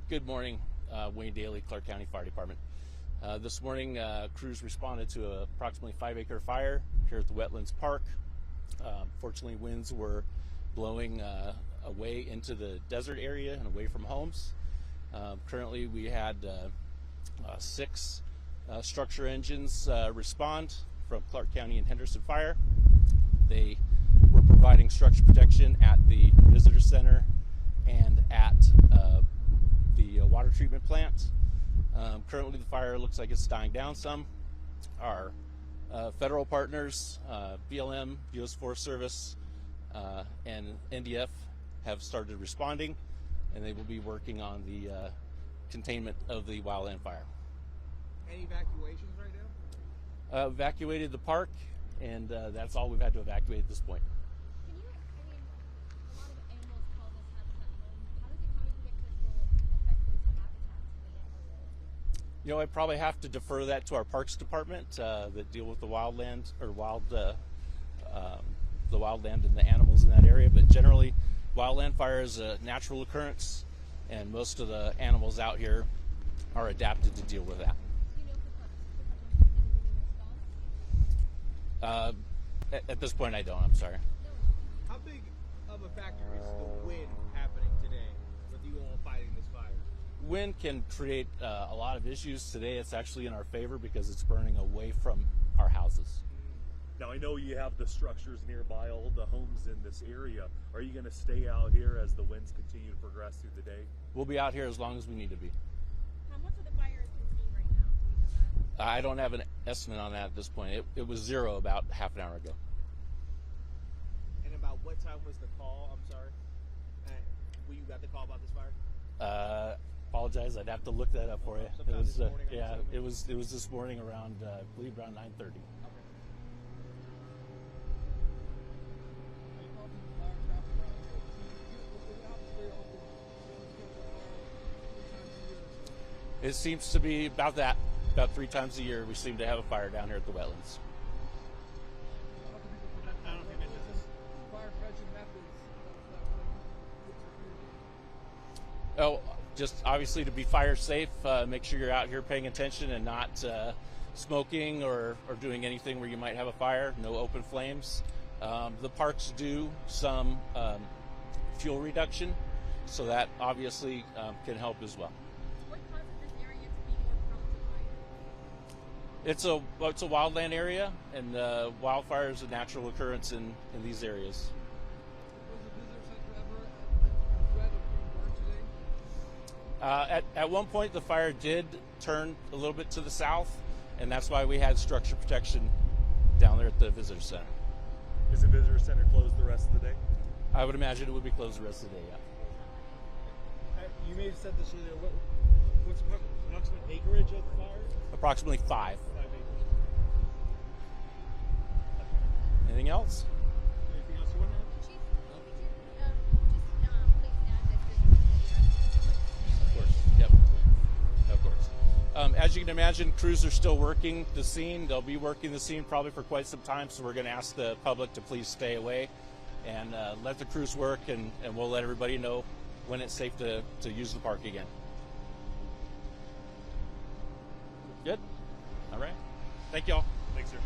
Good morning, Wayne Daly, Clark County Fire Department. This morning, crews responded to a approximately 5-acre fire here at the Wetlands Park. Fortunately, winds were blowing away into the desert area and away from homes. Currently, we had 6 structure engines respond from Clark County and Henderson Fire. They were providing structure protection at the visitor center and at the water treatment plant. Currently the fire looks like it's dying down some. Our federal partners, BLM, U.S. Forest Service, and NDF have started responding, and they will be working on the containment of the wildland fire. Any evacuations right now? Evacuated the park, and that's all we've had to evacuate at this point. A lot of animals call this habitat home. How does the county predict this will affect those habitats for the animals? You know, I probably have to defer that to our Parks Department that deal with the wildland or the wildland and the animals in that area. But generally, wildland fire is a natural occurrence, and most of the animals out here are adapted to deal with that. Do you know if the Parks Department has anything in response? At this point, I don't. I'm sorry. How big of a factor is the wind happening today with you all fighting this fire? Wind can create a lot of issues. Today, it's actually in our favor because it's burning away from our houses. Now, I know you have the structures nearby, all the homes in this area. Are you going to stay out here as the winds continue to progress through the day? We'll be out here as long as we need to be. How much of the fire is contained right now? Do you know that? I don't have an estimate on that at this point. It was 0 about half an hour ago. And about what time was the call? I'm sorry. When you got the call about this fire? Apologize. I'd have to look that up for you. Sometime this morning, I'm yeah. assuming. It was this morning around I believe around 9:30. It seems to be about that. About 3 times a year, we seem to have a fire down here at the wetlands. I don't think this is. Oh, just obviously to be fire safe, make sure you're out here paying attention and not smoking or doing anything where you might have a fire. No open flames. The parks do some fuel reduction, so that obviously can help as well. What causes this area to be more prone to fire? It's a wildland area, and wildfire is a natural occurrence in these areas. Was the visitor center ever at threat of being burned today? At one point, the fire did turn a little bit to the south, and that's why we had structure protection down there at the visitor center. Is the visitor center closed the rest of the day? I would imagine it would be closed the rest of the day, yeah. You may have said this earlier. What's the approximate acreage of the fire? Approximately 5. 5 acres. Anything else? Anything else you want to add? Chief, could you just please add that Of course. Yep. Of course. As you can imagine, crews are still working the scene. They'll be working the scene probably for quite some time, so we're going to ask the public to please stay away and let the crews work, and we'll let everybody know when it's safe to use the park again. Good? All right. Thank you all. Thanks, sir.